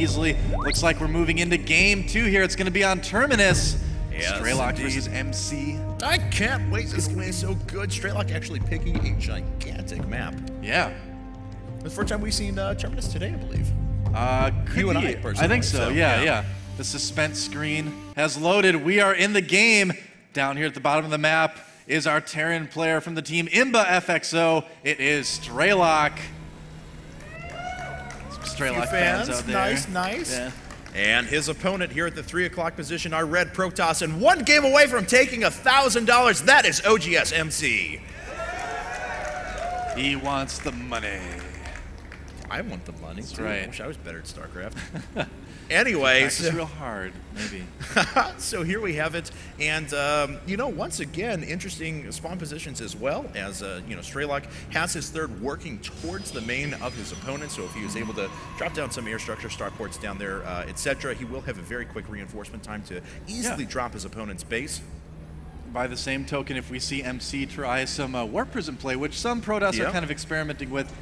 easily. Looks like we're moving into game 2 here. It's going to be on Terminus. Yes, Strelok versus MC. I can't wait. This is going to be so good. Strelok actually picking a gigantic map. Yeah. The first time we've seen Terminus today, I believe. Could you and be. I, personally. I think so. Yeah. The suspense screen has loaded. We are in the game. Down here at the bottom of the map is our Terran player from the team IMBA FXO. It is Strelok. Strelok fans out there. Nice. Yeah. And his opponent here at the 3 o'clock position, our red Protoss, and one game away from taking $1,000. That is OGS MC. He wants the money. I want the money. That's too. right. I wish I was better at StarCraft. Anyway, it's real hard, maybe. So here we have it, and you know, once again, interesting spawn positions as well. As you know, Strelok has his third working towards the main of his opponent. So if he is able to drop down some air structure, starports down there, etc., he will have a very quick reinforcement time to easily drop his opponent's base. By the same token, if we see MC try some Warp Prism play, which some Protoss are kind of experimenting with,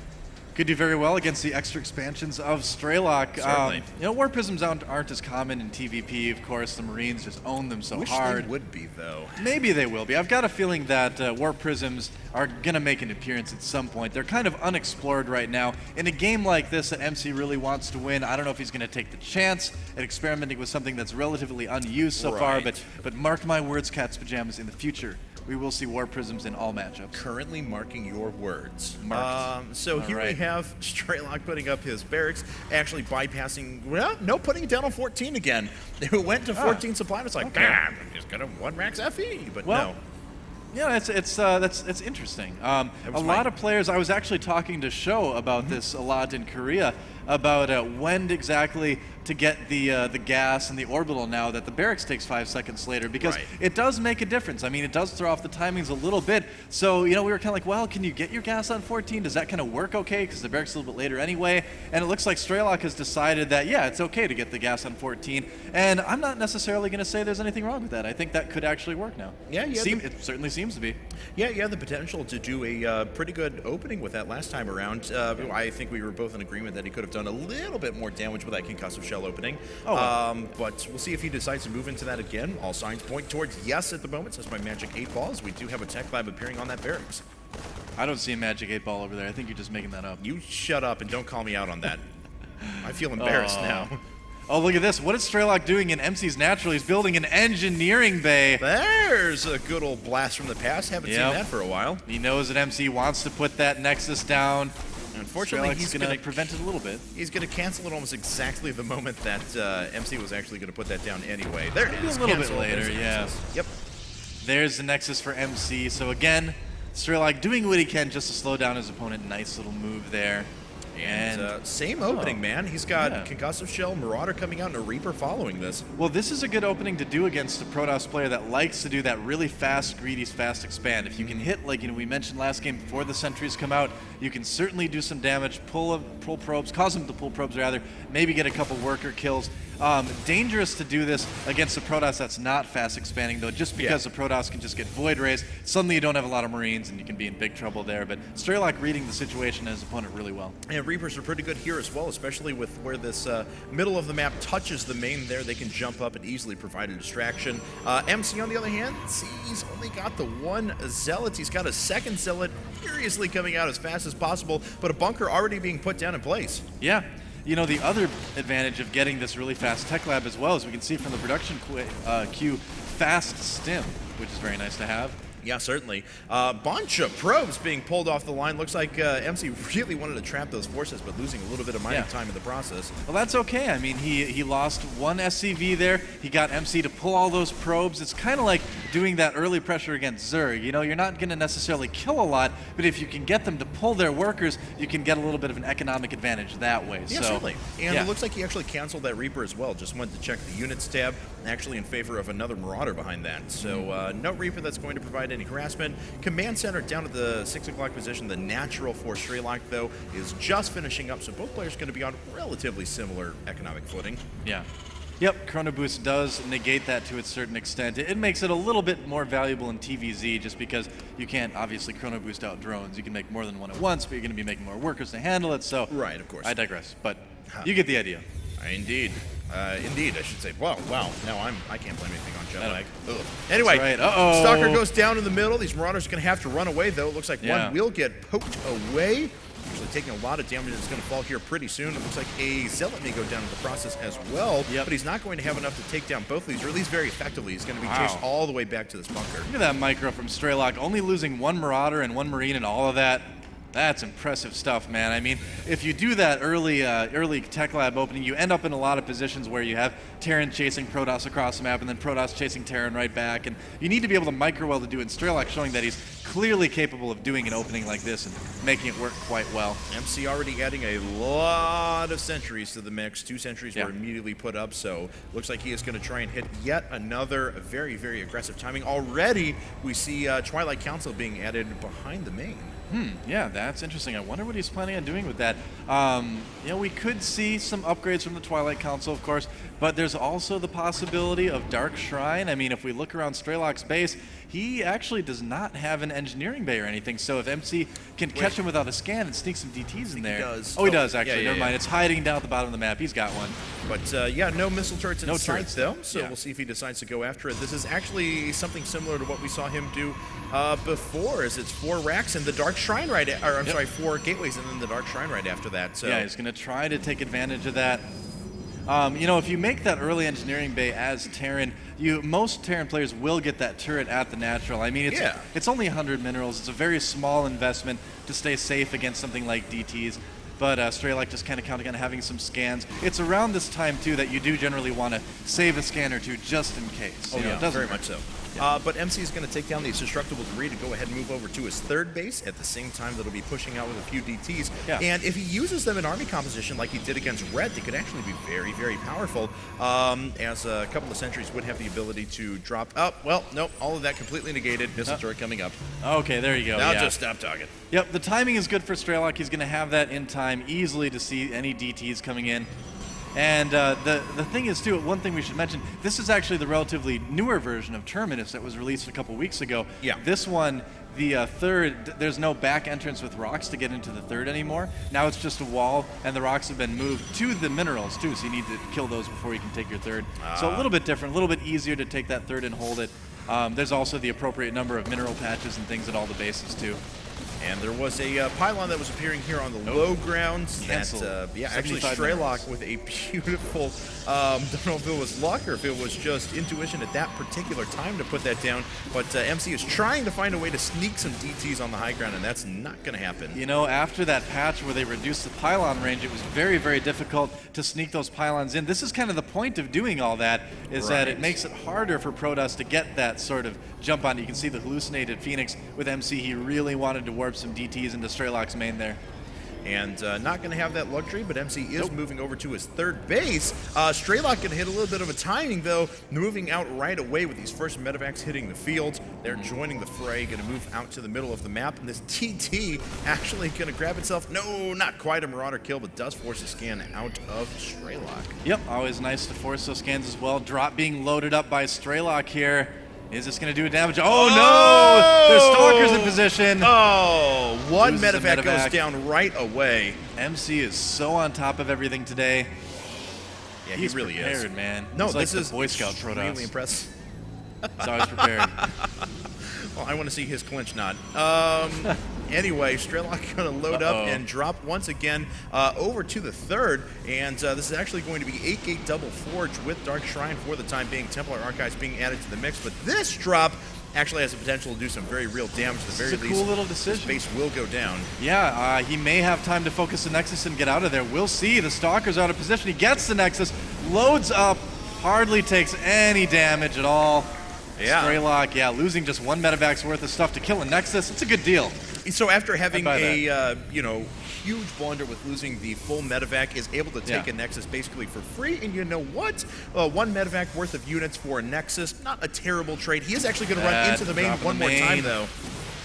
could do very well against the extra expansions of Strelok. Certainly. You know, Warp Prisms aren't as common in TVP, of course. The Marines just own them so hard. Wish they would be, though. Maybe they will be. I've got a feeling that Warp Prisms are going to make an appearance at some point. They're kind of unexplored right now. In a game like this that MC really wants to win, I don't know if he's going to take the chance at experimenting with something that's relatively unused so far, but mark my words, Cat's Pajamas, in the future, we will see Warp Prisms in all matchups. Currently marking your words. Marked. So here we have Strelok putting up his barracks, actually bypassing, well, no, putting it down on 14 again. It went to 14 supply, and it's like, I'm just going to 1-max FE, but no. Yeah, that's interesting. A lot of players, I was actually talking to Sho about this a lot in Korea, about when exactly to get the gas and the orbital now that the barracks takes 5 seconds later, because it does make a difference. I mean, it does throw off the timings a little bit. So, you know, we were kind of like, well, can you get your gas on 14? Does that kind of work okay? Because the barracks is a little bit later anyway. And it looks like Strelok has decided that, yeah, it's okay to get the gas on 14. And I'm not necessarily going to say there's anything wrong with that. I think that could actually work now. Yeah. It certainly seems to be. Yeah, the potential to do a pretty good opening with that last time around. I think we were both in agreement that he could have done a little bit more damage with that concussive shell opening. But we'll see if he decides to move into that again. All signs point towards yes at the moment, says my Magic 8 Balls. We do have a tech lab appearing on that barracks. I don't see a Magic 8 Ball over there. I think you're just making that up. You shut up and don't call me out on that. I feel embarrassed now. Oh, look at this. What is Strelok doing in MC's Natural? He's building an engineering bay. There's a good old blast from the past. Haven't seen that for a while. He knows that MC wants to put that Nexus down. Unfortunately, he's going to prevent it a little bit. He's going to cancel it almost exactly the moment that MC was actually going to put that down anyway. There it is. A little bit later, yeah. Yep. There's the Nexus for MC. So again, Strelok doing what he can just to slow down his opponent. Nice little move there. And same opening, man. He's got Concussive Shell, Marauder coming out, and a Reaper following this. Well, this is a good opening to do against a Protoss player that likes to do that really fast, greedy, fast expand. If you can hit, like we mentioned last game, before the sentries come out, you can certainly do some damage, pull probes, cause them to pull probes rather, maybe get a couple worker kills. Dangerous to do this against a Protoss that's not fast expanding, though, just because the Protoss can just get Void Rays. Suddenly you don't have a lot of Marines, and you can be in big trouble there. But Strelok reading the situation and his opponent really well. And Reapers are pretty good here as well, especially with where this middle of the map touches the main there. They can jump up and easily provide a distraction. MC, on the other hand, he's only got the one Zealot. He's got a second Zealot furiously coming out as fast as possible, but a bunker already being put down in place. Yeah. You know, the other advantage of getting this really fast tech lab as well, as we can see from the production queue, fast stim, which is very nice to have. Yeah, certainly. Bunch of probes being pulled off the line. Looks like MC really wanted to trap those forces, but losing a little bit of mining time in the process. Well, that's okay. I mean, he lost one SCV there. He got MC to pull all those probes. It's kind of like doing that early pressure against Zerg. You know, you're not going to necessarily kill a lot, but if you can get them to pull their workers, you can get a little bit of an economic advantage that way. Yeah, certainly. And it looks like he actually canceled that Reaper as well. Just went to check the units tab, actually in favor of another Marauder behind that. So no Reaper that's going to provide any harassment. Command center down at the 6 o'clock position. The natural for Strelok, though, is just finishing up, so both players are going to be on relatively similar economic footing. Yeah. Yep, Chrono Boost does negate that to a certain extent. It makes it a little bit more valuable in TVZ just because you can't obviously Chrono Boost out drones. You can make more than one at once, but you're going to be making more workers to handle it, so... Right, of course. I digress, but you get the idea. Indeed. Indeed, I should say. Well, wow. Now I can't blame anything on jet lag. Anyway, right. Stalker goes down in the middle. These Marauders are going to have to run away, though. It looks like one will get poked away. Actually taking a lot of damage. It's going to fall here pretty soon. It looks like a Zealot may go down in the process as well. But he's not going to have enough to take down both of these, or at least very effectively. He's going to be chased all the way back to this bunker. Look at that micro from Strelok. Only losing one Marauder and one Marine and all of that. That's impressive stuff, man. I mean, if you do that early Tech Lab opening, you end up in a lot of positions where you have Terran chasing Protoss across the map and then Protoss chasing Terran right back. And you need to be able to micro well to do it. And Strelok showing that he's clearly capable of doing an opening like this and making it work quite well. MC already adding a lot of sentries to the mix. 2 sentries were immediately put up, so looks like he is going to try and hit yet another very, very aggressive timing. Already, we see Twilight Council being added behind the main. Yeah, that's interesting. I wonder what he's planning on doing with that. You know, we could see some upgrades from the Twilight Council, of course, but there's also the possibility of Dark Shrine. I mean, if we look around Strelok's base, he actually does not have an engineering bay or anything, so if MC can catch him without a scan and sneak some DTs in there. He does. Oh, he does, actually. Never mind. It's hiding down at the bottom of the map. He's got one. But, yeah, no missile turrets in sight, though, so Yeah. we'll see if he decides to go after it. This is actually something similar to what we saw him do before, as it's 4 racks and the Dark Shrine right, or I'm sorry, 4 gateways and then the Dark Shrine right after that. So yeah, he's going to try to take advantage of that. You know, if you make that early engineering bay as Terran, most Terran players will get that turret at the natural. I mean, it's only 100 minerals. It's a very small investment to stay safe against something like DTs. But Strelok just kind of counting on having some scans. It's around this time, too, that you do generally want to save a scan or two just in case. Oh, you know, yeah, very much so. But MC is going to take down the Destructible Debris to go ahead and move over to his 3rd base at the same time that he'll be pushing out with a few DTs. And if he uses them in army composition like he did against Red, they could actually be very, very powerful, as a couple of sentries would have the ability to drop up. Well, nope, all of that completely negated. Missile turret coming up. Okay, there you go. Now just stop talking. Yep, the timing is good for Strelok. He's going to have that in time easily to see any DTs coming in. And the thing is, too, one thing we should mention, this is actually the relatively newer version of Terminus that was released a couple weeks ago. This one, the 3rd, there's no back entrance with rocks to get into the 3rd anymore. Now it's just a wall, and the rocks have been moved to the minerals, too, so you need to kill those before you can take your 3rd. So a little bit different, a little bit easier to take that 3rd and hold it. There's also the appropriate number of mineral patches and things at all the bases, too. And there was a pylon that was appearing here on the low grounds. That, yeah, actually Strelok with a beautiful, don't know if it was luck or if it was just intuition at that particular time to put that down. But MC is trying to find a way to sneak some DTs on the high ground, and that's not going to happen. You know, after that patch where they reduced the pylon range, it was very, very difficult to sneak those pylons in. This is kind of the point of doing all that, is that it makes it harder for Protoss to get that sort of jump on. You can see the hallucinated Phoenix with MC. He really wanted to warp some DTs into Strelok's main there. And not going to have that luxury, but MC is moving over to his 3rd base. Strelok going to hit a little bit of a timing, though, moving out right away with these first medevacs hitting the field. They're joining the fray, going to move out to the middle of the map, and this TT actually going to grab itself. No, not quite a Marauder kill, but does force a scan out of Strelok. Yep, always nice to force those scans as well. Drop being loaded up by Strelok here. Is this going to do damage? Oh, no! There's Stalkers in position. Oh, one medevac goes down right away. MC is so on top of everything today. Yeah, he's he really prepared, is. Man. No, he's like this is Boy Scout Protoss. Really impressive. He's always prepared. Well, I want to see his clinch knot. Anyway, Strelok going to load up and drop once again over to the 3rd. And this is actually going to be 8-gate double forge with Dark Shrine for the time being. Templar Archives being added to the mix. But this drop actually has the potential to do some very real damage. At the very least, cool little decision. His base will go down. Yeah, he may have time to focus the Nexus and get out of there. We'll see. The Stalker's out of position. He gets the Nexus, loads up, hardly takes any damage at all. Strelok, losing just 1 medevac's worth of stuff to kill a Nexus. It's a good deal. So after having a huge blunder with losing the full medevac, is able to take a Nexus basically for free. And you know what? 1 medevac worth of units for a Nexus, not a terrible trade. He is actually going to run into the main one more time, though.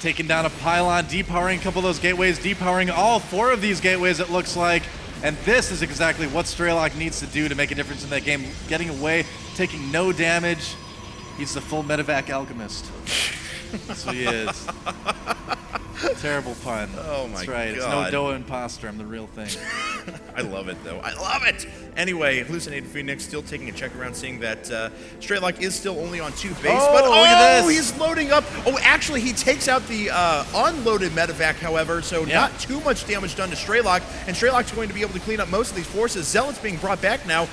Taking down a pylon, depowering a couple of those gateways, depowering all 4 of these gateways, it looks like. And this is exactly what Strelok needs to do to make a difference in that game. Getting away, taking no damage. He's the full medevac alchemist. That's what he is. Terrible pun. Oh my That's right. God. It's no Doa imposter. I'm the real thing. I love it, though. I love it! Anyway, Hallucinated Phoenix still taking a check around, seeing that Strelok is still only on 2 base. But look at this. He's loading up. Oh, actually, he takes out the unloaded medevac, however, so not too much damage done to Strelok. And Strelok's going to be able to clean up most of these forces. Zealot's being brought back now.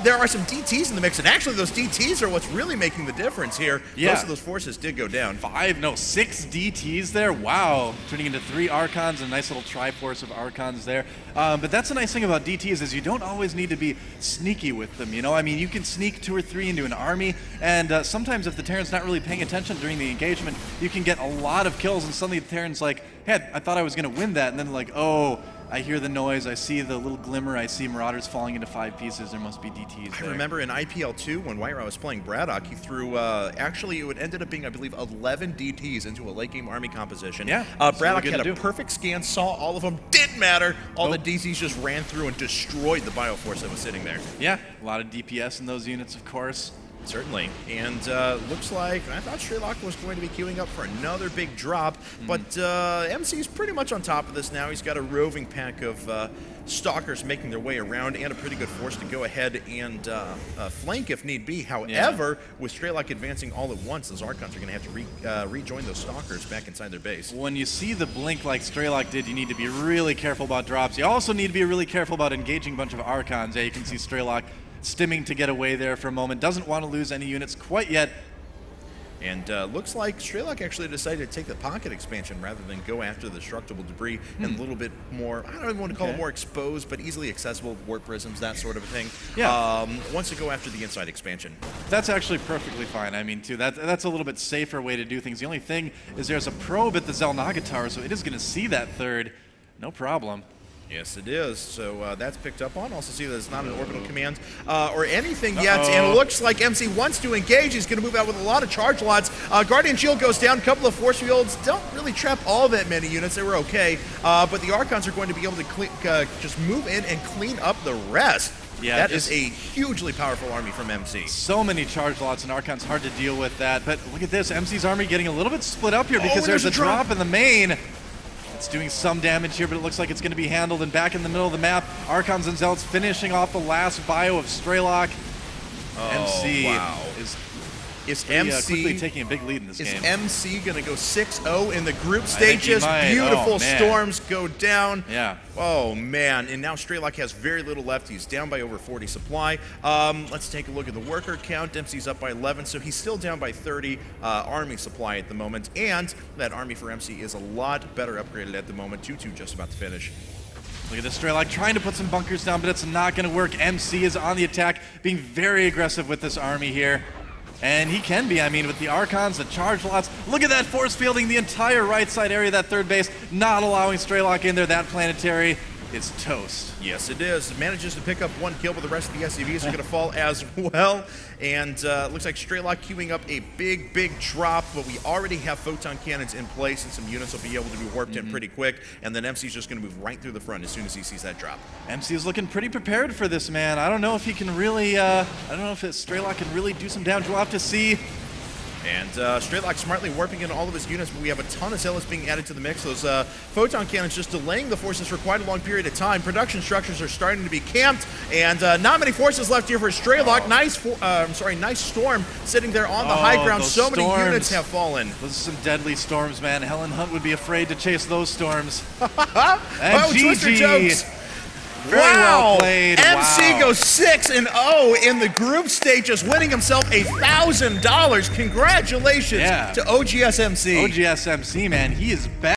There are some DTs in the mix, and actually, those DTs are what's really making the difference here. Yeah. Most of those forces did go down. 6 DTs there. Wow. Turning into 3 Archons, a nice little Triforce of Archons there. But that's the nice thing about DTs is you don't always need to be sneaky with them, you know? I mean, you can sneak 2 or 3 into an army, and sometimes if the Terran's not really paying attention during the engagement, you can get a lot of kills, and suddenly the Terran's like, hey, I thought I was going to win that, and then like, oh, I hear the noise, I see the little glimmer, I see Marauders falling into 5 pieces, there must be DTs there. I remember in IPL 2 when White was playing Braddock, he threw, actually it ended up being, I believe, 11 DTs into a late game army composition. Yeah. Braddock had a perfect scan, saw all of them, didn't matter. All the DTs just ran through and destroyed the Bioforce that was sitting there. Yeah, a lot of DPS in those units, of course. Certainly. And looks like, I thought Strelok was going to be queuing up for another big drop, but MC's pretty much on top of this now. He's got a roving pack of Stalkers making their way around and a pretty good force to go ahead and flank if need be. However, with Strelok advancing all at once, those Archons are going to have to rejoin those Stalkers back inside their base. When you see the blink like Strelok did, you need to be really careful about drops. You also need to be really careful about engaging a bunch of Archons. Yeah, you can see Strelok stimming to get away there for a moment. Doesn't want to lose any units quite yet. And looks like Strelok actually decided to take the pocket expansion rather than go after the destructible debris and a little bit more, I don't even want to call it more exposed, but easily accessible, warp prisms, that sort of a thing. Yeah. Wants to go after the inside expansion. That's actually perfectly fine. I mean, too, that's a little bit safer way to do things. The only thing is there's a probe at the Xel'Naga Tower, so it is going to see that third. No problem. Yes, it is. So that's picked up on. Also see that it's not an orbital command or anything yet. And it looks like MC wants to engage. He's going to move out with a lot of charge lots. Guardian Shield goes down. A couple of force fields. Don't really trap all that many units. They were okay. But the Archons are going to be able to just move in and clean up the rest. Yeah, that is a hugely powerful army from MC. So many charge lots and Archons, hard to deal with that. But look at this. MC's army getting a little bit split up here because there's a drop in the main. It's doing some damage here, but it looks like it's going to be handled. And back in the middle of the map, Archons and Zealots finishing off the last bio of Strelok. MC is quickly taking a big lead in this game. Is MC going to go 6-0 in the group stages? Beautiful storms go down. Yeah. Oh, man. And now Strelok has very little left. He's down by over 40 supply. Let's take a look at the worker count. MC's up by 11, so he's still down by 30 army supply at the moment. And that army for MC is a lot better upgraded at the moment. 2-2 just about to finish. Look at this Strelok trying to put some bunkers down, but it's not going to work. MC is on the attack, being very aggressive with this army here. And he can be, I mean, with the Archons, the charge lots. Look at that force fielding the entire right side area, that third base, not allowing Strelok in there. That planetary is toast. Yes, it is. It manages to pick up 1 kill, but the rest of the SCVs are going to fall as well. And looks like Strelok queuing up a big, big drop, but we already have photon cannons in place, and some units will be able to be warped in pretty quick. And then MC's just going to move right through the front as soon as he sees that drop. MC is looking pretty prepared for this, man. I don't know if he can really, I don't know if Strelok can really do some damage. We'll have to see. And Strelok smartly warping in all of his units, but we have a ton of Zealots being added to the mix. Those photon cannons just delaying the forces for quite a long period of time. Production structures are starting to be camped, and not many forces left here for Strelok. Nice storm sitting there on the high ground. So many units have fallen. Those are some deadly storms, man. Helen Hunt would be afraid to chase those storms. And Twister jokes. Very well played. MC goes 6-0 in the group stages, winning himself $1,000. Congratulations to OGS MC. OGS MC, man. He is back.